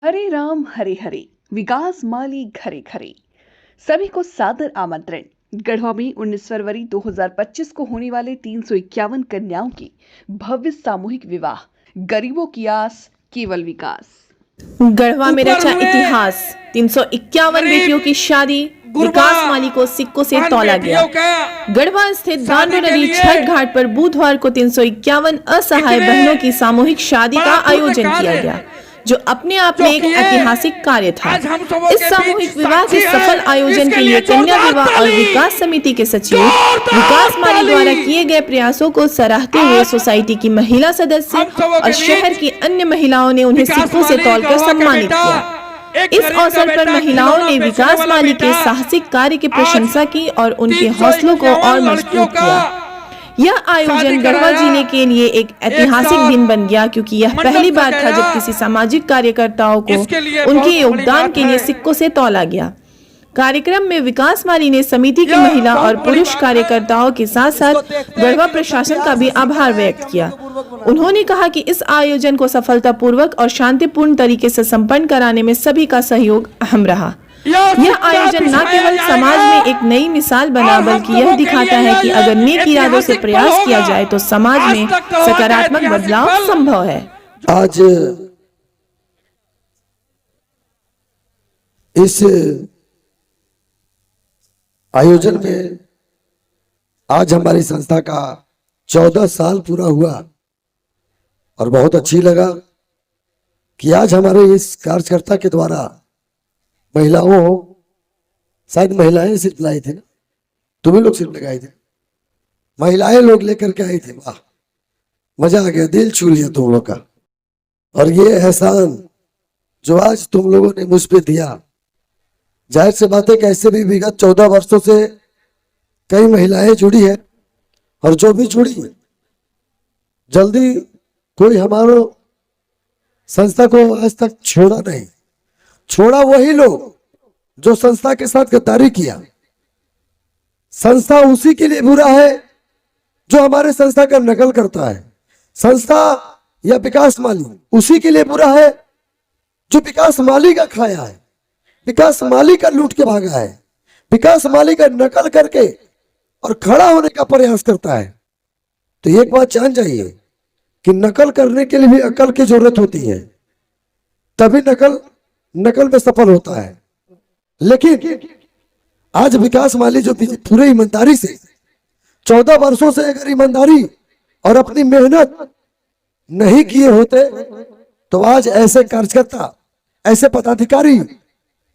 हरे राम हरे हरे विकास माली घरे घरे। सभी को सादर आमंत्रण। गढ़वा में 19 फरवरी 2025 को होने वाले 351 कन्याओं की भव्य सामूहिक विवाह। गरीबों की आस केवल विकास। गढ़वा में रचा इतिहास। 351 बेटियों की शादी विकास माली को सिक्कों से तौला गया। गढ़वा स्थित गांडो नदी छठ घाट पर बुधवार को 351 असहाय बहनों की सामूहिक शादी का आयोजन किया गया, जो अपने आप में एक ऐतिहासिक कार्य था। इस सामूहिक विवाह के सफल आयोजन के लिए कन्या विवाह और विकास समिति के सचिव विकास माली द्वारा किए गए प्रयासों को सराहते हुए सोसाइटी की महिला सदस्य और शहर की अन्य महिलाओं ने उन्हें सिक्कों से तौलकर सम्मानित किया। इस अवसर पर महिलाओं ने विकास माली के साहसिक कार्य की प्रशंसा की और उनके हौसलों को और मजबूत किया। यह आयोजन गढ़वा जिले के लिए एक ऐतिहासिक दिन बन गया, क्योंकि यह पहली बार था जब किसी सामाजिक कार्यकर्ताओं को उनके योगदान के लिए सिक्कों से तौला गया। कार्यक्रम में विकास माली ने समिति की महिला और पुरुष कार्यकर्ताओं के साथ साथ गढ़वा प्रशासन का भी आभार व्यक्त किया। उन्होंने कहा कि इस आयोजन को सफलतापूर्वक और शांतिपूर्ण तरीके से संपन्न कराने में सभी का सहयोग अहम रहा। यह आयोजन न केवल समाज में एक नई मिसाल बना, बल्कि यह दिखाता है कि अगर नेक इरादों से प्रयास किया जाए तो समाज में सकारात्मक बदलाव संभव है। आज इस आयोजन में आज हमारी संस्था का 14 साल पूरा हुआ और बहुत अच्छी लगा कि आज हमारे इस कार्यकर्ता के द्वारा महिलाओं, शायद महिलाएं सिर्फ लाई थे ना, तुम्हें लोग सिर्फ लगाए थे, महिलाएं लोग लेकर के आए थे। वाह, मजा आ गया, दिल छू लिया तुम लोग का। और ये एहसान जो आज तुम लोगों ने मुझ पे दिया, जाहिर से बात है कि ऐसे भी विगत 14 वर्षों से कई महिलाएं जुड़ी है और जो भी जुड़ी जल्दी कोई हमारो संस्था को आज तक छोड़ा नहीं। छोड़ा वही लोग जो संस्था के साथ गद्दारी किया। संस्था उसी के लिए बुरा है जो हमारे संस्था का नकल करता है। संस्था या विकास माली उसी के लिए बुरा है जो विकास माली का खाया है, विकास माली का लूट के भागा है, विकास माली का नकल करके और खड़ा होने का प्रयास करता है। तो एक बात जान जाइए कि नकल करने के लिए भी अकल की जरूरत होती है, तभी नकल में सफल होता है। लेकिन आज विकास माली जो पूरे ईमानदारी से 14 वर्षों से अगर ईमानदारी और अपनी मेहनत नहीं किए होते तो आज ऐसे कार्यकर्ता, ऐसे पदाधिकारी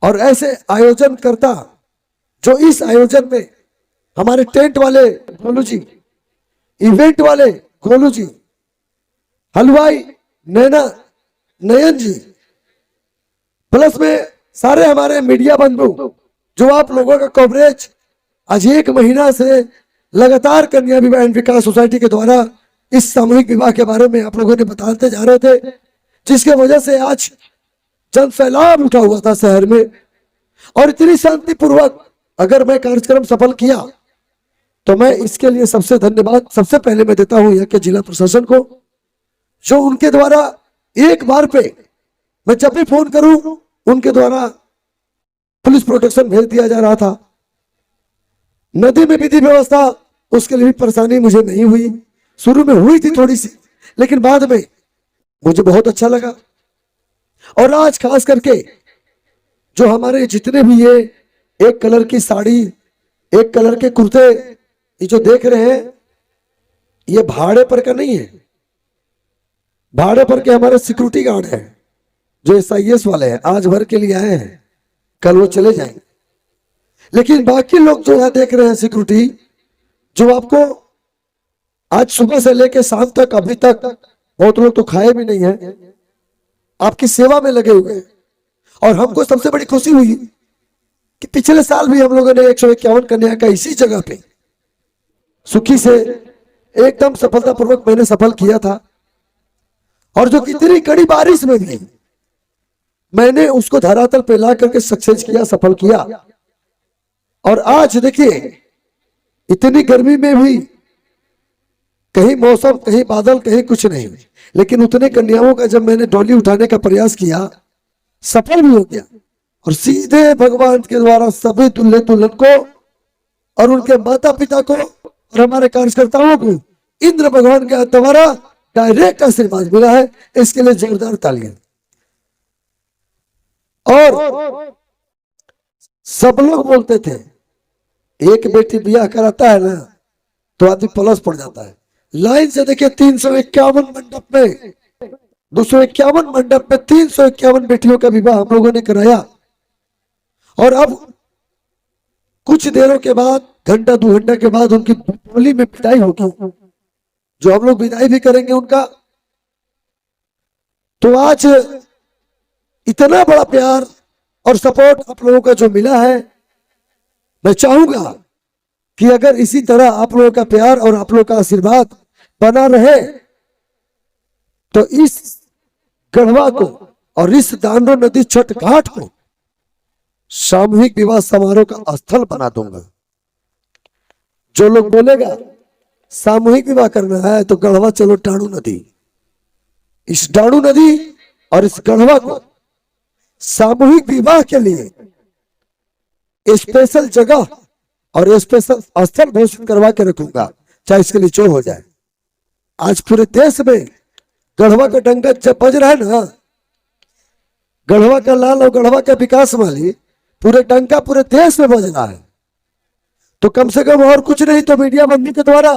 और ऐसे आयोजन करता, जो इस आयोजन में हमारे टेंट वाले गोलू जी, इवेंट वाले गोलू जी, हलवाई नयन जी, प्लस में सारे हमारे मीडिया बंधु, जो आप लोगों का कवरेज आज 1 महीना से लगातार कन्या विवाह एंड विकास सोसाइटी के द्वारा इस सामूहिक विवाह के बारे में आप लोगों ने बताते जा रहे थे, जिसके वजह से आज जन सैलाब उठा हुआ था शहर में। और इतनी शांतिपूर्वक अगर मैं कार्यक्रम सफल किया तो मैं इसके लिए सबसे धन्यवाद सबसे पहले मैं देता हूं यहाँ के जिला प्रशासन को, जो उनके द्वारा एक बार पे मैं जब भी फोन करूं उनके द्वारा पुलिस प्रोटेक्शन भेज दिया जा रहा था। नदी में विधि व्यवस्था उसके लिए भी परेशानी मुझे नहीं हुई, शुरू में हुई थी थोड़ी सी, लेकिन बाद में मुझे बहुत अच्छा लगा। और आज खास करके जो हमारे जितने भी ये एक कलर की साड़ी, एक कलर के कुर्ते, ये जो देख रहे हैं ये भाड़े पर का नहीं है, भाड़े पर के हमारे सिक्योरिटी गार्ड हैं जो SIS वाले हैं, आज भर के लिए आए हैं, कल वो चले जाएंगे। लेकिन बाकी लोग जो यहाँ देख रहे हैं सिक्योरिटी, जो आपको आज सुबह से लेकर शाम तक, अभी तक बहुत लोग तो खाए भी नहीं है, आपकी सेवा में लगे हुए हैं। और हमको सबसे बड़ी खुशी हुई कि पिछले साल भी हम लोगों ने 151 कन्या का इसी जगह पे सुखी से एकदम सफलतापूर्वक मैंने सफल किया था। और जो कितनी कड़ी बारिश में भी मैंने उसको धरातल पे ला करके सक्सेस किया, सफल किया। और आज देखिए इतनी गर्मी में भी कहीं मौसम, कहीं बादल, कहीं कुछ नहीं, लेकिन उतने कन्याओं का जब मैंने डोली उठाने का प्रयास किया, सफल भी हो गया और सीधे भगवान के द्वारा सभी दुल्हे दुल्हन को और उनके माता पिता को और हमारे कार्यकर्ताओं को इंद्र भगवान के द्वारा डायरेक्ट आशीर्वाद मिला है। इसके लिए जोरदार तालियां। और सब लोग बोलते थे एक बेटी ब्याह कराता है ना तो आदमी प्लस पड़ जाता है। लाइन से देखिए 351 मंडप में 251 मंडप में 351 बेटियों का विवाह हम लोगों ने कराया। और अब कुछ देरों के बाद घंटा 2 घंटे के बाद उनकी बोली में विदाई होगी, जो हम लोग विदाई भी करेंगे उनका। तो आज इतना बड़ा प्यार और सपोर्ट आप लोगों का जो मिला है, मैं चाहूंगा कि अगर इसी तरह आप लोगों का प्यार और आप लोगों का आशीर्वाद बना रहे तो इस गढ़वा को और इस दांडो नदी छठ घाट को सामूहिक विवाह समारोह का स्थल बना दूंगा। जो लोग बोलेगा सामूहिक विवाह करना है तो गढ़वा चलो डांडू नदी, इस डांडू नदी और इस गढ़वा को सामूहिक विवाह के लिए स्पेशल जगह और स्पेशल स्थल घोषित करवा के रखूंगा, चाहे इसके लिए जो हो जाए। आज पूरे देश में गढ़वा का डंका जब बज रहा है ना, गढ़वा का लाल और गढ़वा का विकास वाली पूरे डंका पूरे देश में बज रहा है। तो कम से कम और कुछ नहीं तो मीडिया बंदी के द्वारा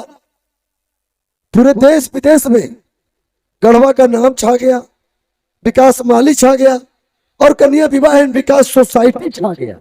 पूरे देश विदेश में गढ़वा का नाम छा गया, विकास माली छा गया और कन्या विवाह एवं विकास सोसाइटी छा गया।